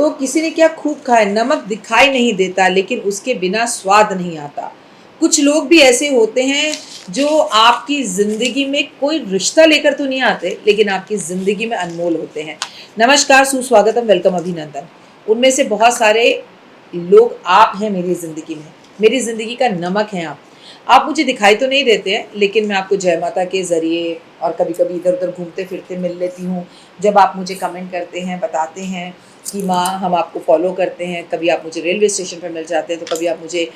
तो किसी ने क्या खूब खाया, नमक दिखाई नहीं देता लेकिन उसके बिना स्वाद नहीं आता। कुछ लोग भी ऐसे होते हैं जो आपकी ज़िंदगी में कोई रिश्ता लेकर तो नहीं आते लेकिन आपकी ज़िंदगी में अनमोल होते हैं। नमस्कार, सुस्वागतम, वेलकम, अभिनंदन। उनमें से बहुत सारे लोग आप हैं मेरी ज़िंदगी में, मेरी ज़िंदगी का नमक हैं आप। आप मुझे दिखाई तो नहीं देते हैं लेकिन मैं आपको जय माता के ज़रिए और कभी-कभी इधर-उधर घूमते फिरते मिल लेती हूँ। जब आप मुझे कमेंट करते हैं, बताते हैं कि माँ हम आपको फॉलो करते हैं, कभी आप मुझे रेलवे स्टेशन पर मिल जाते हैं, तो कभी आप मुझे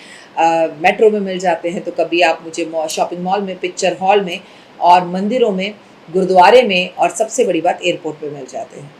मेट्रो में मिल जाते हैं, तो कभी आप मुझे शॉपिंग मॉल में, पिक्चर हॉल में और मंदिरों में, गुरुद्वारे में और सबसे बड़ी बात एयरपोर्ट पे मिल जाते हैं।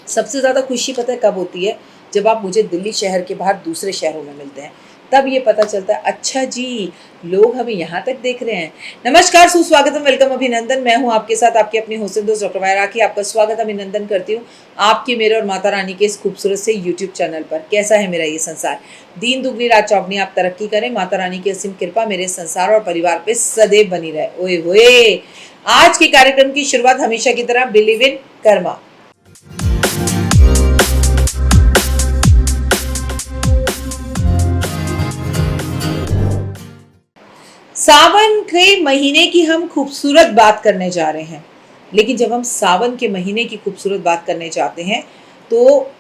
सबसे ज़्यादा खुशी पता है कब होती है? जब आप मुझे दिल्ली शहर के बाहर दूसरे शहरों में मिलते हैं, तब ये पता चलता है अच्छा जी, लोग हमें यहाँ तक देख रहे हैं। नमस्कार, सुस्वागतम, वेलकम, अभिनंदन। मैं हूँ आपके साथ आपकी अपनी होस्ट दोस्त डॉक्टर माया राखी। आपका स्वागत अभिनंदन करती हूँ आपके, मेरे और माता रानी के इस खूबसूरत से यूट्यूब चैनल पर। कैसा है मेरा ये संसार? दिन दुगनी रात चौगनी आप तरक्की करें, माता रानी की असीम कृपा मेरे संसार और परिवार पे सदैव बनी रहे। ओए होए, आज के कार्यक्रम की शुरुआत हमेशा की तरह बिलीव इन कर्मा। सावन के महीने की हम खूबसूरत बात करने जा रहे हैं, लेकिन जब हम सावन के महीने की खूबसूरत बात करने जाते हैं तो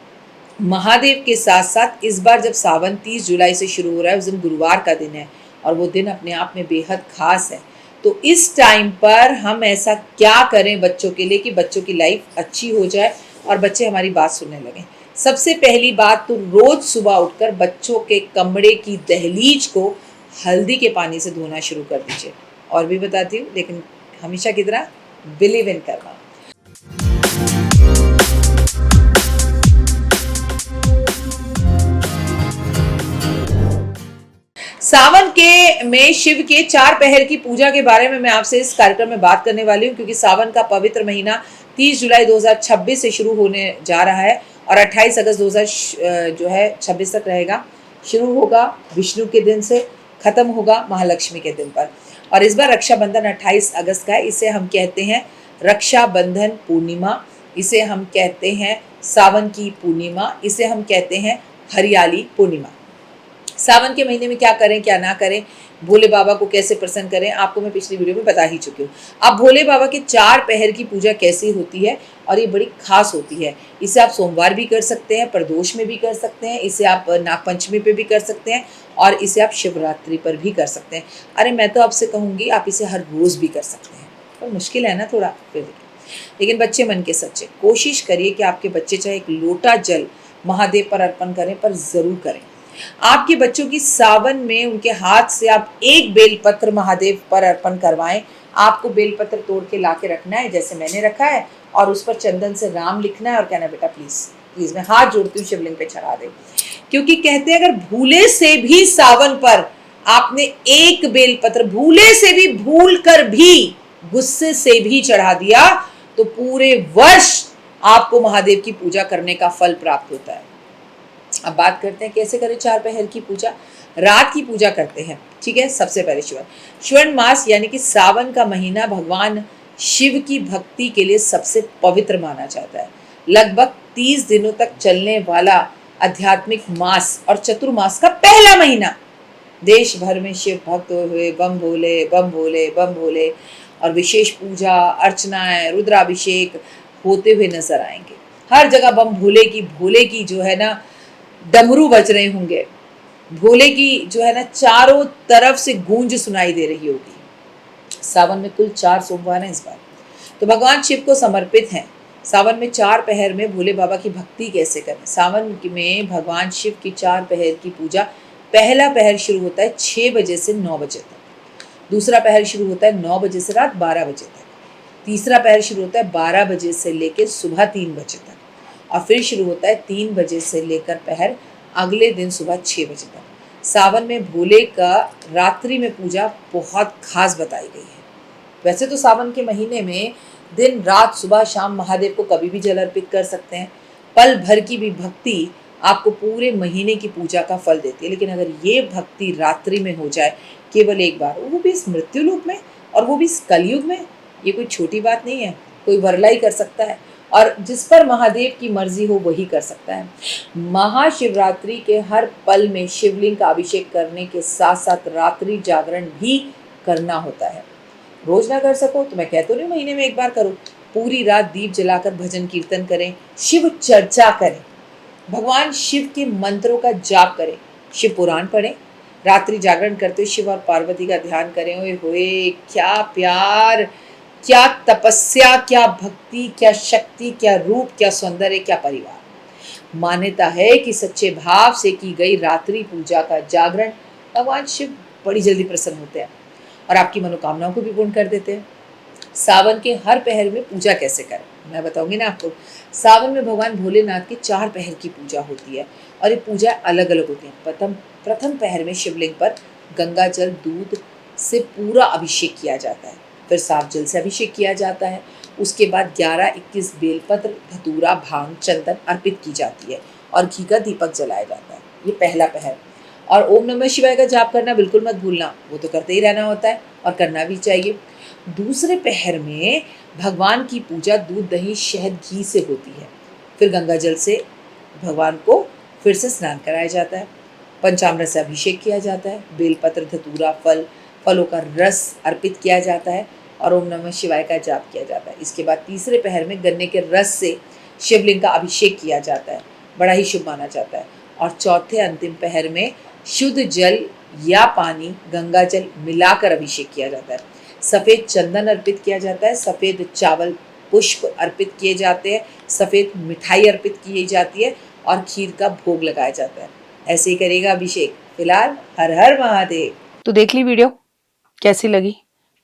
महादेव के साथ साथ इस बार जब सावन 30 जुलाई से शुरू हो रहा है, उस दिन गुरुवार का दिन है और वो दिन अपने आप में बेहद खास है। तो इस टाइम पर हम ऐसा क्या करें बच्चों के लिए कि बच्चों की लाइफ अच्छी हो जाए और बच्चे हमारी बात सुनने लगें। सबसे पहली बात तो रोज सुबह उठकर बच्चों के कमरे की दहलीज को हल्दी के पानी से धोना शुरू कर दीजिए। और भी बताती हूँ, लेकिन हमेशा की तरह बिलीव इन कर्मा। सावन के में शिव के 4 पहर की पूजा के बारे में मैं आपसे इस कार्यक्रम में बात करने वाली हूँ, क्योंकि सावन का पवित्र महीना 30 जुलाई 2026 से शुरू होने जा रहा है और 28 अगस्त 2026 तक रहेगा। शुरू होगा विष्णु के दिन से, खत्म होगा महालक्ष्मी के दिन पर। और इस बार रक्षाबंधन 28 अगस्त का है। इसे हम कहते हैं रक्षाबंधन पूर्णिमा, इसे हम कहते हैं सावन की पूर्णिमा, इसे हम कहते हैं हरियाली पूर्णिमा। सावन के महीने में क्या करें क्या ना करें, भोले बाबा को कैसे प्रसन्न करें, आपको मैं पिछली वीडियो में बता ही चुकी हूँ। अब भोले बाबा के 4 पहर की पूजा कैसी होती है और ये बड़ी खास होती है। इसे आप सोमवार भी कर सकते हैं, प्रदोष में भी कर सकते हैं, इसे आप नागपंचमी पे भी कर सकते हैं और इसे आप शिवरात्रि पर भी कर सकते हैं। अरे मैं तो आपसे कहूँगी आप इसे हर रोज़ भी कर सकते हैं, पर मुश्किल है ना थोड़ा, फिर लेकिन बच्चे मन के सच्चे। कोशिश करिए कि आपके बच्चे चाहे एक लोटा जल महादेव पर अर्पण करें, पर ज़रूर करें। आपके बच्चों की सावन में उनके हाथ से आप एक बेलपत्र महादेव पर अर्पण करवाएं। आपको बेलपत्र तोड़ के ला के रखना है जैसे मैंने रखा है, और उस पर चंदन से राम लिखना है और कहना बेटा प्लीज प्लीज, मैं हाथ जोड़ती हूँ शिवलिंग पे चढ़ा दे। क्योंकि कहते हैं अगर भूले से भी सावन पर आपने एक बेलपत्र भूले से भी, भूल कर भी, गुस्से से भी चढ़ा दिया तो पूरे वर्ष आपको महादेव की पूजा करने का फल प्राप्त होता है। अब बात करते हैं कैसे करें 4 पहर की पूजा। रात की पूजा करते हैं, ठीक है। सबसे पहले श्रवण मास यानी कि सावन का महीना भगवान शिव की भक्ति के लिए सबसे पवित्र माना जाता है। लगभग 30 दिनों तक चलने वाला आध्यात्मिक मास और चतुर्मास का पहला महीना। देश भर में शिव भक्त हुए बम भोले बम भोले बम भोले और विशेष पूजा अर्चनाएं, रुद्राभिषेक होते हुए नजर आएंगे। हर जगह बम भोले की जो है ना डमरू बज रहे होंगे, भोले की जो है ना चारों तरफ से गूंज सुनाई दे रही होगी। सावन में कुल 4 सोमवार हैं इस बार, तो भगवान शिव को समर्पित हैं। सावन में 4 पहर में भोले बाबा की भक्ति कैसे करें। सावन में भगवान शिव की 4 पहर की पूजा। पहला पहर शुरू होता है 6 बजे से 9 बजे तक, दूसरा पहर शुरू होता है 9 बजे से रात 12 बजे तक, तीसरा पहर शुरू होता है 12 बजे से लेकर सुबह 3 बजे तक, और फिर शुरू होता है 3 बजे से लेकर पहर अगले दिन सुबह 6 बजे तक। सावन में भोले का रात्रि में पूजा बहुत खास बताई गई है। वैसे तो सावन के महीने में दिन रात सुबह शाम महादेव को कभी भी जल अर्पित कर सकते हैं। पल भर की भी भक्ति आपको पूरे महीने की पूजा का फल देती है, लेकिन अगर ये भक्ति रात्रि में हो जाए केवल एक बार, वो भी इस मृत्यु लोक में और वो भी इस कलयुग में, ये कोई छोटी बात नहीं है। कोई वरला ही कर सकता है। और जिस पर महादेव की मर्जी हो वही कर सकता है। महाशिवरात्रि के हर पल में शिवलिंग का अभिषेक करने के साथ साथ रात्रि जागरण भी करना होता है। रोज ना कर सको तो मैं कहता नहीं महीने में एक बार करो। पूरी रात दीप जलाकर भजन कीर्तन करें, शिव चर्चा करें, भगवान शिव के मंत्रों का जाप करें, शिव पुराण पढ़ें, रात्रि जागरण करते हुए शिव और पार्वती का ध्यान करें। ओए होए, क्या प्यार, क्या तपस्या, क्या भक्ति, क्या शक्ति, क्या रूप, क्या सौंदर्य, क्या परिवार। मान्यता है कि सच्चे भाव से की गई रात्रि पूजा का जागरण भगवान शिव बड़ी जल्दी प्रसन्न होते हैं और आपकी मनोकामनाओं को भी पूर्ण कर देते हैं। सावन के हर पहर में पूजा कैसे करें मैं बताऊंगी ना आपको। सावन में भगवान भोलेनाथ की 4 पहर की पूजा होती है और ये पूजा अलग अलग होती है। प्रथम पहर में शिवलिंग पर गंगा जल दूध से पूरा अभिषेक किया जाता है, फिर साफ जल से अभिषेक किया जाता है। उसके बाद 11-21 बेलपत्र, धतूरा, भांग, चंदन अर्पित की जाती है और घी का दीपक जलाया जाता है। ये पहला पहर। और ओम नमः शिवाय का जाप करना बिल्कुल मत भूलना, वो तो करते ही रहना होता है और करना भी चाहिए। दूसरे पहर में भगवान की पूजा दूध, दही, शहद, घी से होती है। फिर गंगा जल से भगवान को फिर से स्नान कराया जाता है, पंचामृत से अभिषेक किया जाता है, बेलपत्र, धतूरा, फलों का रस अर्पित किया जाता है और ओम नमः शिवाय का जाप किया जाता है। इसके बाद तीसरे पहर में गन्ने के रस से शिवलिंग का अभिषेक किया जाता है, बड़ा ही शुभ माना जाता है। और चौथे अंतिम पहर में शुद्ध जल या पानी, गंगा जल मिलाकर अभिषेक किया जाता है। सफ़ेद चंदन अर्पित किया जाता है, सफ़ेद चावल पुष्प अर्पित किए जाते हैं, सफ़ेद मिठाई अर्पित की जाती है और खीर का भोग लगाया जाता है। ऐसे ही करेगा अभिषेक। फिलहाल हर हर महादेव। तो देख ली वीडियो, कैसी लगी,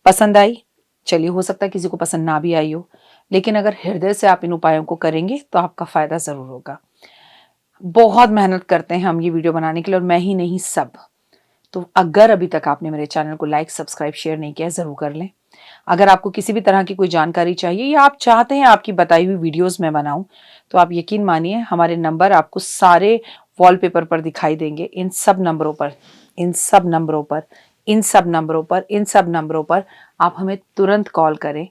पसंद आई? चलिए, हो सकता है किसी को पसंद ना भी आई हो, लेकिन अगर हृदय से आप इन उपायों को करेंगे तो आपका फायदा जरूर होगा। बहुत मेहनत करते हैं हम ये वीडियो बनाने के लिए, और मैं ही नहीं, सब। तो अगर अभी तक आपने मेरे चैनल को लाइक, सब्सक्राइब, शेयर नहीं किया, जरूर कर लें। अगर आपको किसी भी तरह की कोई जानकारी चाहिए या आप चाहते हैं आपकी बताई हुई वीडियोस मैं बनाऊं, तो आप यकीन मानिए हमारे नंबर आपको सारे वॉलपेपर पर दिखाई देंगे। इन सब नंबरों पर आप हमें तुरंत कॉल करें,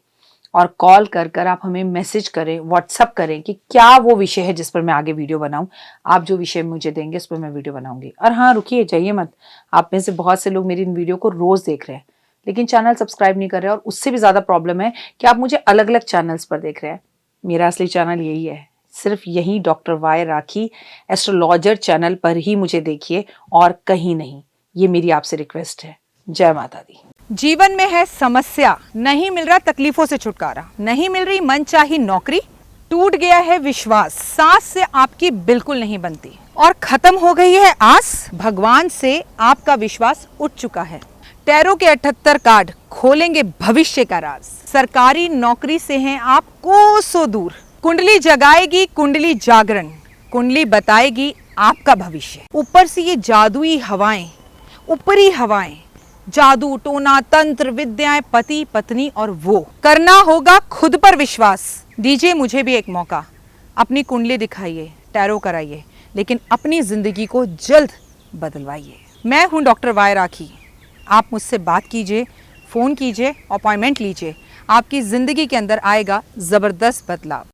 और कॉल कर आप हमें मैसेज करें, व्हाट्सअप करें कि क्या वो विषय है जिस पर मैं आगे वीडियो बनाऊं। आप जो विषय मुझे देंगे उस पर मैं वीडियो बनाऊंगी। और हाँ, रुकिए, जाइए मत। आप में से बहुत से लोग मेरी इन वीडियो को रोज देख रहे हैं लेकिन चैनल सब्सक्राइब नहीं कर रहे हैं, और उससे भी ज़्यादा प्रॉब्लम है कि आप मुझे अलग अलग चैनल्स पर देख रहे हैं। मेरा असली चैनल यही है, सिर्फ यही डॉक्टर वाई राखी एस्ट्रोलॉजर चैनल पर ही मुझे देखिए और कहीं नहीं। ये मेरी आपसे रिक्वेस्ट है। जय माता दी। जीवन में है समस्या, नहीं मिल रहा तकलीफों से छुटकारा, नहीं मिल रही मनचाही नौकरी, टूट गया है विश्वास, सांस से आपकी बिल्कुल नहीं बनती और खत्म हो गई है आस, भगवान से आपका विश्वास उठ चुका है। टैरो के 78 कार्ड खोलेंगे भविष्य का राज। सरकारी नौकरी से हैं आप कोसों दूर, कुंडली जगाएगी कुंडली जागरण, कुंडली बताएगी आपका भविष्य। ऊपर से ये जादुई हवाएं, ऊपरी हवाएं, जादू, टोना, तंत्र, विद्याएं, पति, पत्नी और वो। करना होगा खुद पर विश्वास। दीजिए मुझे भी एक मौका, अपनी कुंडली दिखाइए, टैरो कराइए, लेकिन अपनी जिंदगी को जल्द बदलवाइए। मैं हूं डॉक्टर वाई राखी। आप मुझसे बात कीजिए, फ़ोन कीजिए, अपॉइंटमेंट लीजिए। आपकी ज़िंदगी के अंदर आएगा ज़बरदस्त बदलाव।